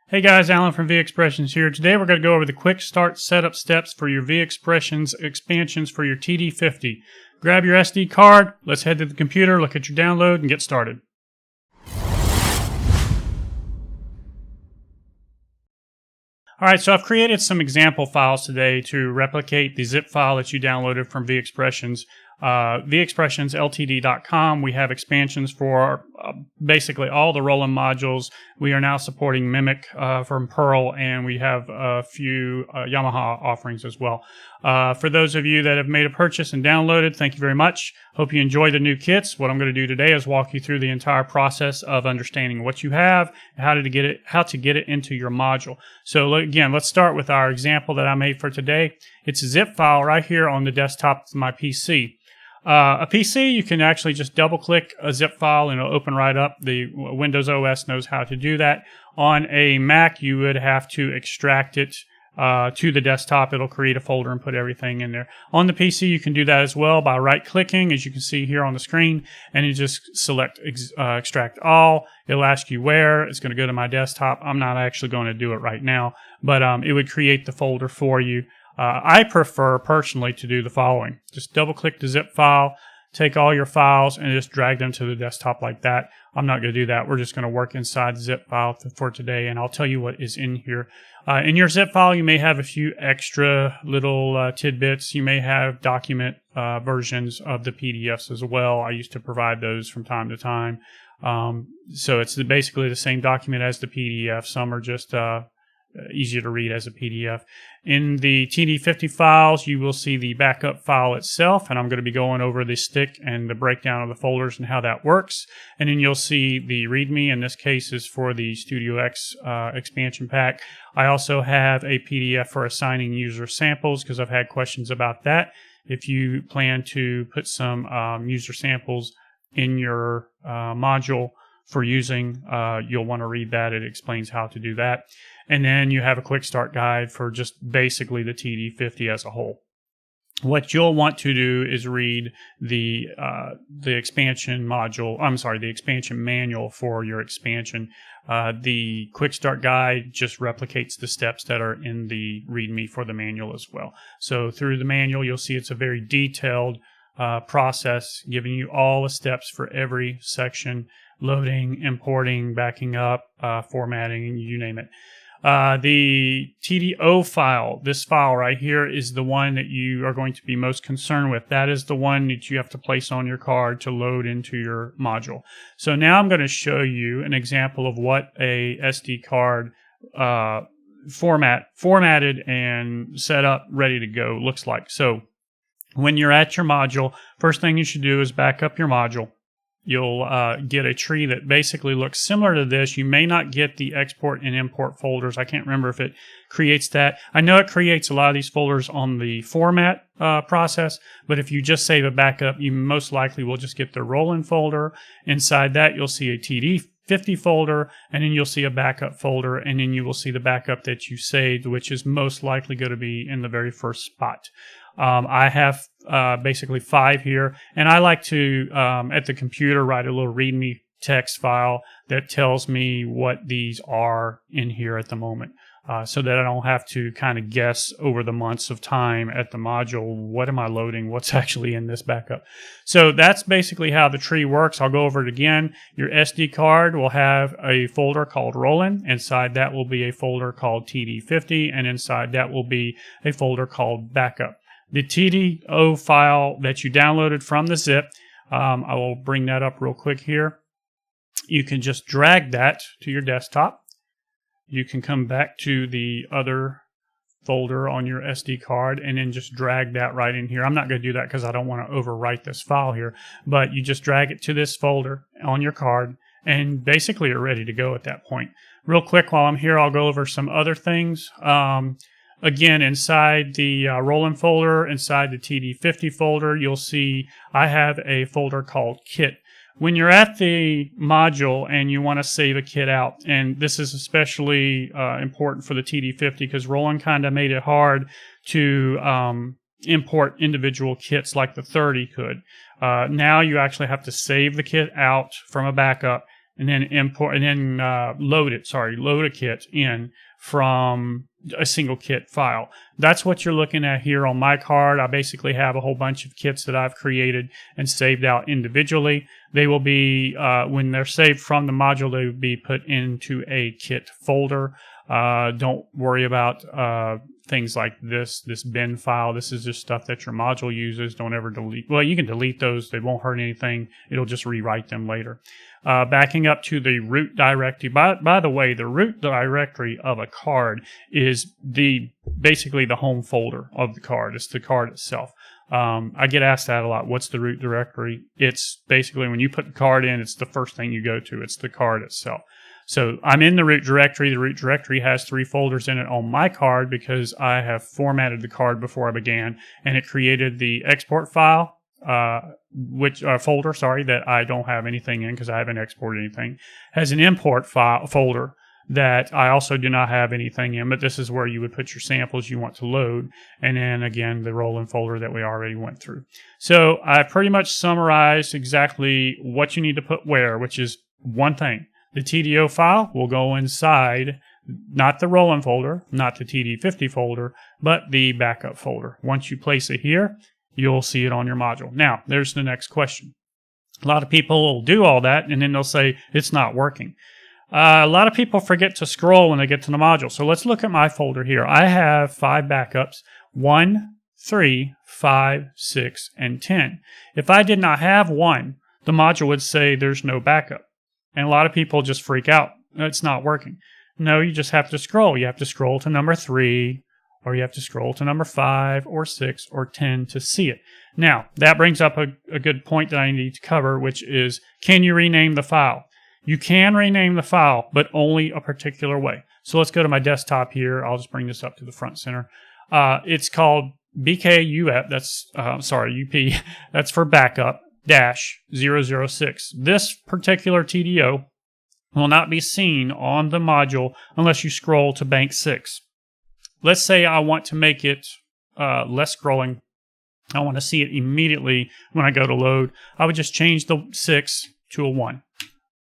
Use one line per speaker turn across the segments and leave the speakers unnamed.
Hey guys, Alan from V Expressions here. Today we're going to go over the QuickStart setup steps for your V Expressions expansions for your TD-50. Grab your SD card, let's head to the computer, look at your download, and get started. Alright, so I've created some example files today to replicate the zip file that you downloaded from V Expressions. VExpressionslTD.com. We have expansions for basically all the Roland modules. We are now supporting Mimic from Pearl, and we have a few Yamaha offerings as well. For those of you that have made a purchase and downloaded, thank you very much. Hope you enjoy the new kits. What I'm going to do today is walk you through the entire process of understanding what you have, how to get it into your module. So again, let's start with our example that I made for today. It's a zip file right here on the desktop of my PC. A PC, you can actually just double-click a zip file and it'll open right up. The Windows OS knows how to do that. On a Mac, you would have to extract it to the desktop. It'll create a folder and put everything in there. On the PC, you can do that as well by right-clicking, as you can see here on the screen, and you just select Extract All. It'll ask you where. It's going to go to my desktop. I'm not actually going to do it right now, but it would create the folder for you. I prefer personally to do the following. Just double click the zip file, take all your files and just drag them to the desktop like that. I'm not going to do that. We're just going to work inside the zip file for today, and I'll tell you what is in here. In your zip file, you may have a few extra little tidbits. You may have document versions of the PDFs as well. I used to provide those from time to time. So it's basically the same document as the PDF. Some are just easier to read as a PDF. In the TD-50 files, you will see the backup file itself, and I'm going to be going over the stick and the breakdown of the folders and how that works. And then you'll see the README. In this case is for the Studio X expansion pack. I also have a PDF for assigning user samples because I've had questions about that. If you plan to put some user samples in your module for using, you'll want to read that. It explains how to do that. And then you have a quick start guide for just basically the TD-50 as a whole. What you'll want to do is read the expansion module. I'm sorry, the expansion manual for your expansion. The quick start guide just replicates the steps that are in the README for the manual as well. So through the manual, you'll see it's a very detailed process, giving you all the steps for every section: loading, importing, backing up, formatting, you name it. The TDO file, this file right here, is the one that you are going to be most concerned with. That is the one that you have to place on your card to load into your module. So now I'm going to show you an example of what a SD card formatted and set up, ready to go looks like. So when you're at your module, first thing you should do is back up your module. You'll get a tree that basically looks similar to this. You may not get the export and import folders. I can't remember if it creates that. I know it creates a lot of these folders on the format process, but if you just save a backup, you most likely will just get the Roland folder. Inside that, you'll see a TD-50 folder, and then you'll see a backup folder, and then you will see the backup that you saved, which is most likely going to be in the very first spot. I have basically 5 here, and I like to, at the computer, write a little README text file that tells me what these are in here at the moment, so that I don't have to kind of guess over the months of time at the module, what am I loading, what's actually in this backup. So that's basically how the tree works. I'll go over it again. Your SD card will have a folder called Roland. Inside that will be a folder called TD-50, and inside that will be a folder called Backup. The TDO file that you downloaded from the zip, I will bring that up real quick here. You can just drag that to your desktop. You can come back to the other folder on your SD card and then just drag that right in here. I'm not going to do that because I don't want to overwrite this file here, but you just drag it to this folder on your card, and basically you're ready to go at that point. Real quick, while I'm here, I'll go over some other things. Again, inside the Roland folder, inside the TD-50 folder, you'll see I have a folder called Kit. When you're at the module and you want to save a kit out, and this is especially important for the TD-50 because Roland kind of made it hard to import individual kits like the 30 could. Now you actually have to save the kit out from a backup, and then load a kit in from a single kit file. That's what you're looking at here on my card. I basically have a whole bunch of kits that I've created and saved out individually. They will be, when they're saved from the module, they will be put into a kit folder. Don't worry about things like this bin file. This is just stuff that your module uses. Don't ever delete. Well, you can delete those. They won't hurt anything. It'll just rewrite them later. Backing up to the root directory. By the way, the root directory of a card is basically the home folder of the card. It's the card itself. I get asked that a lot. What's the root directory? It's basically when you put the card in, it's the first thing you go to. It's the card itself. So I'm in the root directory. The root directory has 3 folders in it on my card because I have formatted the card before I began, and it created the export file, folder, that I don't have anything in because I haven't exported anything. Has an import folder that I also do not have anything in, but this is where you would put your samples you want to load, and then again the Roland folder that we already went through. So I pretty much summarized exactly what you need to put where, which is one thing. The TDO file will go inside, not the Roland folder, not the TD-50 folder, but the backup folder. Once you place it here, you'll see it on your module. Now, there's the next question. A lot of people will do all that, and then they'll say, it's not working. A lot of people forget to scroll when they get to the module. So let's look at my folder here. I have 5 backups, 1, 3, 5, 6, and 10. If I did not have 1, the module would say there's no backup. And a lot of people just freak out. It's not working. No, you just have to scroll. You have to scroll to number 3, or you have to scroll to number 5, or 6, or 10 to see it. Now, that brings up a good point that I need to cover, which is, can you rename the file? You can rename the file, but only a particular way. So let's go to my desktop here. I'll just bring this up to the front center. It's called BKUF, UP, that's for backup. -006. This particular TDO will not be seen on the module unless you scroll to bank 6. Let's say I want to make it less scrolling. I want to see it immediately when I go to load. I would just change the 6 to a 1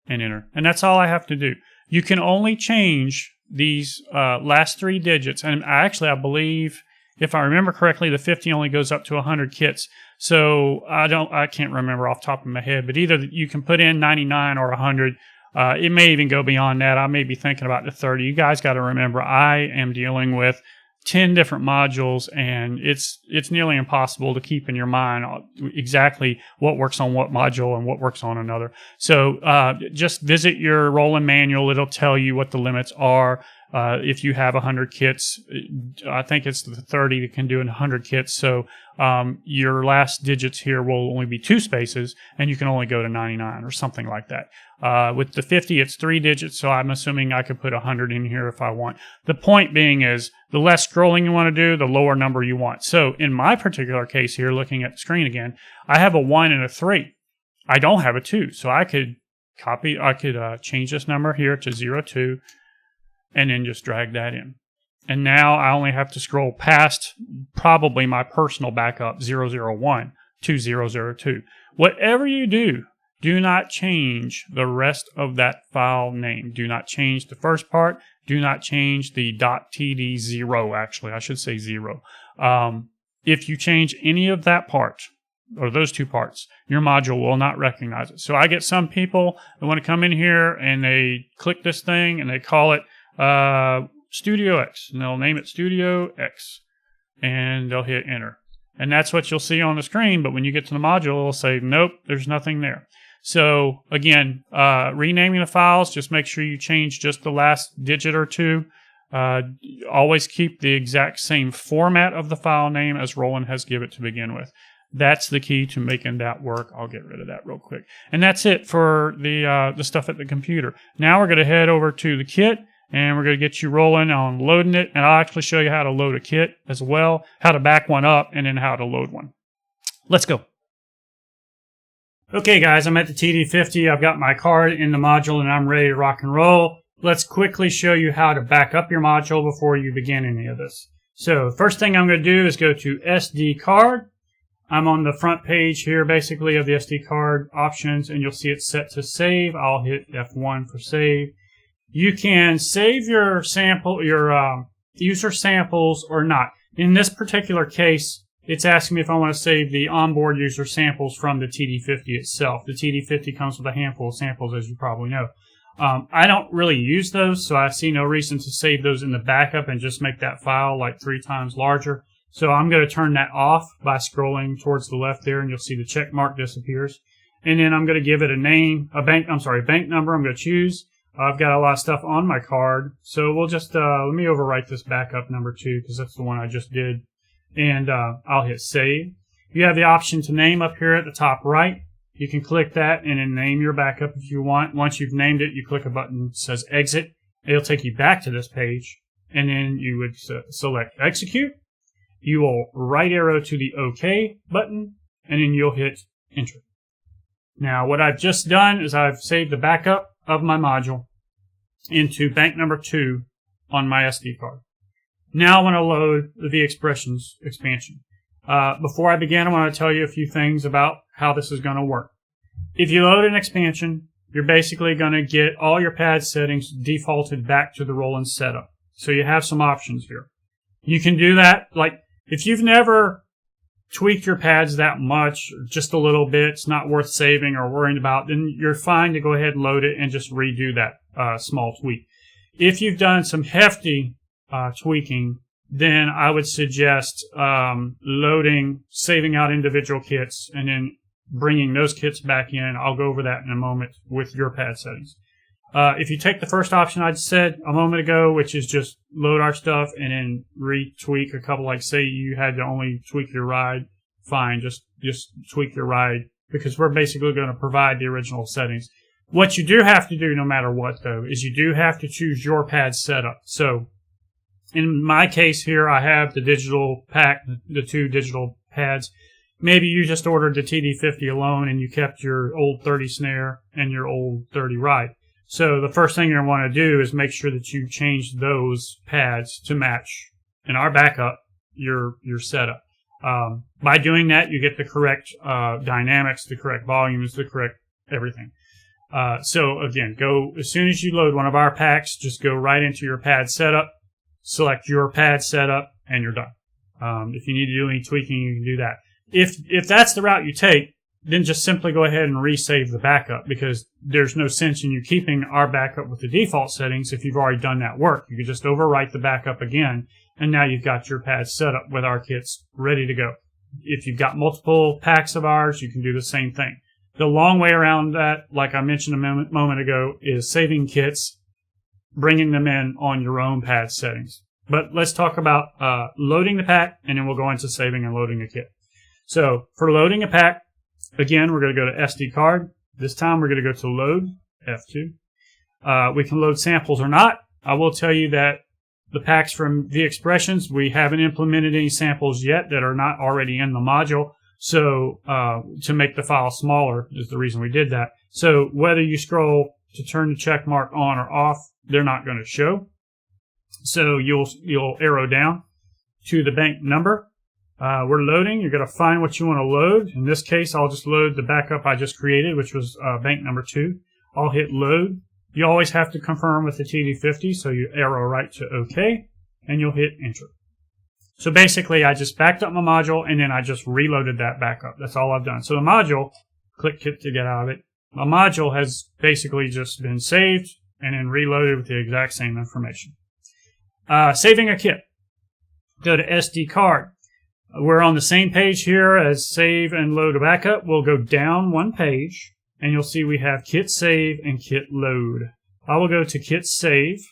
and enter. And that's all I have to do. You can only change these last 3 digits. And I believe, if I remember correctly, the 50 only goes up to 100 kits. So I can't remember off the top of my head, but either you can put in 99 or 100. It may even go beyond that. I may be thinking about the 30. You guys got to remember, I am dealing with 10 different modules, and it's nearly impossible to keep in your mind exactly what works on what module and what works on another. So just visit your Roland manual. It'll tell you what the limits are. If you have 100 kits, I think it's the 30 that can do 100 kits. So your last digits here will only be 2 spaces, and you can only go to 99 or something like that. With the 50, it's 3 digits, so I'm assuming I could put 100 in here if I want. The point being is, the less scrolling you want to do, the lower number you want. So in my particular case here, looking at the screen again, I have a 1 and a 3. I don't have a 2, so I could change this number here to 02, and then just drag that in. And now I only have to scroll past probably my personal backup 001 to 002. Whatever you do, do not change the rest of that file name. Do not change the first part. Do not change the .td0, actually. I should say 0. If you change any of that part, or those 2 parts, your module will not recognize it. So I get some people that want to come in here and they click this thing and they call it Studio X, and they'll name it Studio X, and they'll hit enter. And that's what you'll see on the screen, but when you get to the module, it'll say, nope, there's nothing there. So again, renaming the files, just make sure you change just the last digit or 2. Always keep the exact same format of the file name as Roland has given it to begin with. That's the key to making that work. I'll get rid of that real quick. And that's it for the stuff at the computer. Now we're going to head over to the kit, and we're going to get you rolling on loading it. And I'll actually show you how to load a kit as well, how to back one up, and then how to load one. Let's go. Okay, guys, I'm at the TD-50. I've got my card in the module, and I'm ready to rock and roll. Let's quickly show you how to back up your module before you begin any of this. So first thing I'm going to do is go to SD card. I'm on the front page here, basically, of the SD card options, and you'll see it's set to save. I'll hit F1 for save. You can save your user samples or not. In this particular case, it's asking me if I want to save the onboard user samples from the TD-50 itself. The TD-50 comes with a handful of samples, as you probably know. I don't really use those, so I see no reason to save those in the backup and just make that file like 3 times larger. So I'm going to turn that off by scrolling towards the left there, and you'll see the check mark disappears. And then I'm going to give it a name, bank number I'm going to choose. I've got a lot of stuff on my card, so we'll just, let me overwrite this backup number 2, because that's the one I just did. And I'll hit save. You have the option to name up here at the top right. You can click that and then name your backup if you want. Once you've named it, you click a button that says exit. It'll take you back to this page, and then you would select execute. You will right arrow to the OK button, and then you'll hit enter. Now, what I've just done is I've saved the backup of my module into bank number 2 on my SD card. Now I want to load the V Expressions expansion. Before I begin, I want to tell you a few things about how this is going to work. If you load an expansion, you're basically going to get all your pad settings defaulted back to the Roland setup. So you have some options here. You can do that, like if you've never tweaked your pads that much, or just a little bit, it's not worth saving or worrying about, then you're fine to go ahead and load it and just redo that small tweak. If you've done some hefty tweaking, then I would suggest loading, saving out individual kits, and then bringing those kits back in. I'll go over that in a moment with your pad settings. If you take the first option I said a moment ago, which is just load our stuff and then retweak a couple, like say you had to only tweak your ride, fine, just tweak your ride, because we're basically going to provide the original settings. What you do have to do, no matter what, though, is you do have to choose your pad setup. So in my case here, I have the digital pack, the 2 digital pads. Maybe you just ordered the TD-50 alone and you kept your old 30 snare and your old 30 ride. So the first thing you're going to want to do is make sure that you change those pads to match, in our backup, your setup. By doing that, you get the correct dynamics, the correct volumes, the correct everything. So again, as soon as you load one of our packs, just go right into your pad setup, select your pad setup, and you're done. If you need to do any tweaking, you can do that. If that's the route you take, then just simply go ahead and resave the backup, because there's no sense in you keeping our backup with the default settings if you've already done that work. You can just overwrite the backup again, and now you've got your pad set up with our kits ready to go. If you've got multiple packs of ours, you can do the same thing. The long way around that, like I mentioned a moment ago, is saving kits, bringing them in on your own pad settings. But let's talk about loading the pack, and then we'll go into saving and loading a kit. So for loading a pack, again, we're going to go to SD card. This time we're going to go to load, F2. We can load samples or not. I will tell you that the packs from V Expressions, we haven't implemented any samples yet that are not already in the module. So to make the file smaller is the reason we did that. So whether you scroll to turn the check mark on or off, they're not going to show. So you'll arrow down to the bank number. We're loading. You're going to find what you want to load. In this case, I'll just load the backup I just created, which was bank number 2. I'll hit load. You always have to confirm with the TD-50, so you arrow right to OK, and you'll hit enter. So basically, I just backed up my module, and then I just reloaded that backup. That's all I've done. So the module, click Kit to get out of it. My module has basically just been saved and then reloaded with the exact same information. Saving a kit. Go to SD card. We're on the same page here as save and load a backup. We'll go down one page, and you'll see we have kit save and kit load. I will go to kit save,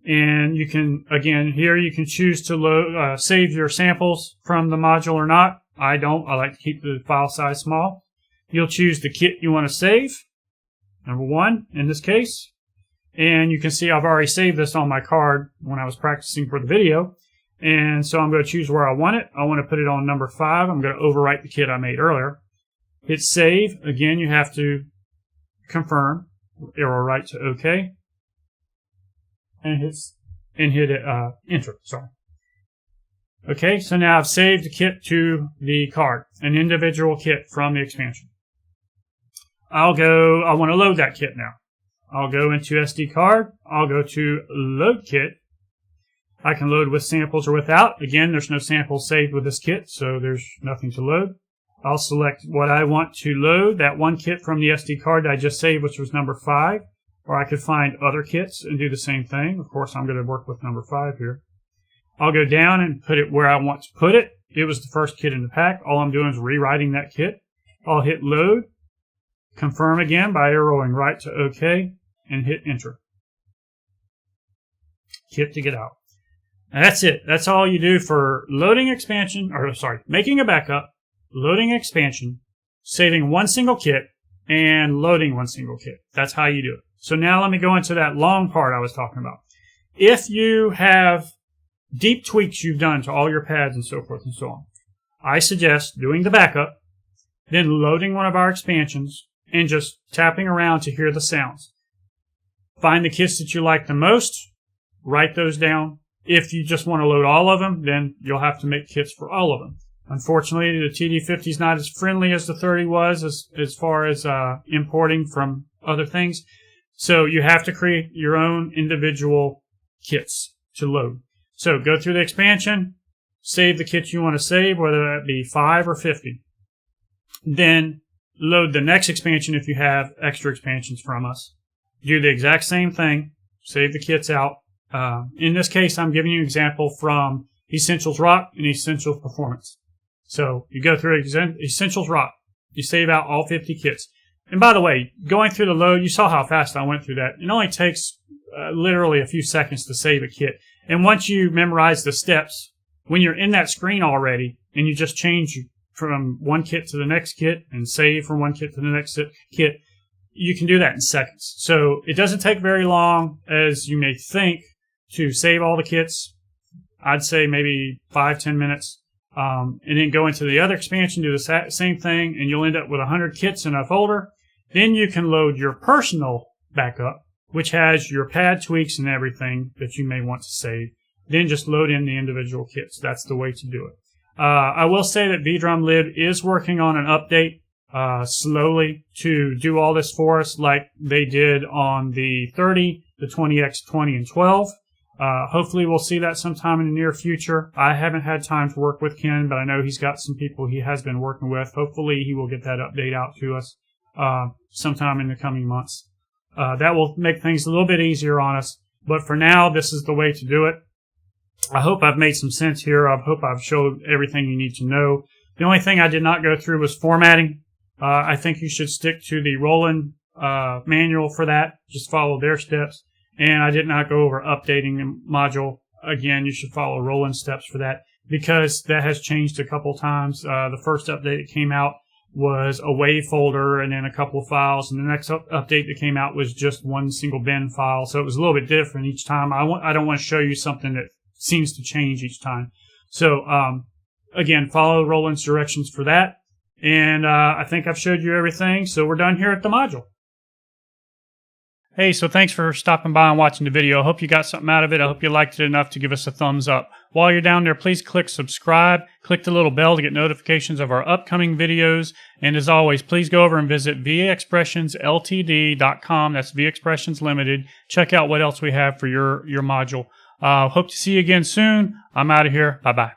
and you can, again, here you can choose to load, save your samples from the module or not. I don't. I like to keep the file size small. You'll choose the kit you want to save, number 1 in this case. And you can see I've already saved this on my card when I was practicing for the video. And so I'm going to choose where I want it. I want to put it on number 5. I'm going to overwrite the kit I made earlier. Hit save. Again, you have to confirm. Arrow right to OK. And hit enter. Sorry. Okay, so now I've saved the kit to the card, an individual kit from the expansion. I want to load that kit now. I'll go into SD card. I'll go to load kit. I can load with samples or without. Again, there's no samples saved with this kit, so there's nothing to load. I'll select what I want to load, that one kit from the SD card that I just saved, which was number 5. Or I could find other kits and do the same thing. Of course, I'm going to work with number 5 here. I'll go down and put it where I want to put it. It was the first kit in the pack. All I'm doing is rewriting that kit. I'll hit load, confirm again by arrowing right to OK, and hit enter. Kit to get out. And that's it. That's all you do for loading expansion, making a backup, loading expansion, saving one single kit, and loading one single kit. That's how you do it. So now let me go into that long part I was talking about. If you have deep tweaks you've done to all your pads and so forth and so on, I suggest doing the backup, then loading one of our expansions, and just tapping around to hear the sounds. Find the kits that you like the most, write those down. If you just want to load all of them, then you'll have to make kits for all of them. Unfortunately, the TD-50 is not as friendly as the 30 was as far as importing from other things. So you have to create your own individual kits to load. So go through the expansion, save the kits you want to save, whether that be 5 or 50. Then load the next expansion if you have extra expansions from us. Do the exact same thing, save the kits out. In this case, I'm giving you an example from Essentials Rock and Essentials Performance. So you go through Essentials Rock, you save out all 50 kits. And by the way, going through the load, you saw how fast I went through that. It only takes literally a few seconds to save a kit. And once you memorize the steps, when you're in that screen already, and you just change from one kit to the next kit and save from one kit to the next kit, you can do that in seconds. So it doesn't take very long, as you may think, to save all the kits. I'd say maybe 5-10 minutes. And then go into the other expansion, do the same thing, and you'll end up with 100 kits in a folder. Then you can load your personal backup, which has your pad tweaks and everything that you may want to save. Then just load in the individual kits. That's the way to do it. I will say that VDrumLib is working on an update slowly to do all this for us, like they did on the 30, the 20X, 20, and 12. Hopefully we'll see that sometime in the near future. I haven't had time to work with Ken, but I know he's got some people he has been working with. Hopefully he will get that update out to us sometime in the coming months. That will make things a little bit easier on us. But for now, this is the way to do it. I hope I've made some sense here. I hope I've showed everything you need to know. The only thing I did not go through was formatting. I think you should stick to the Roland manual for that. Just follow their steps. And I did not go over updating the module. Again, you should follow Roland steps for that, because that has changed a couple times. The first update that came out was a WAV folder and then a couple of files, and the next update that came out was just one single bin file. So it was a little bit different each time. I don't want to show you something that seems to change each time. So again, follow Roland's directions for that. And I think I've showed you everything. So we're done here at the module. Hey, so thanks for stopping by and watching the video. I hope you got something out of it. I hope you liked it enough to give us a thumbs up. While you're down there, please click subscribe. Click the little bell to get notifications of our upcoming videos. And as always, please go over and visit V Expressions Ltd.com. That's V Expressions Ltd. Check out what else we have for your module. Hope to see you again soon. I'm out of here. Bye-bye.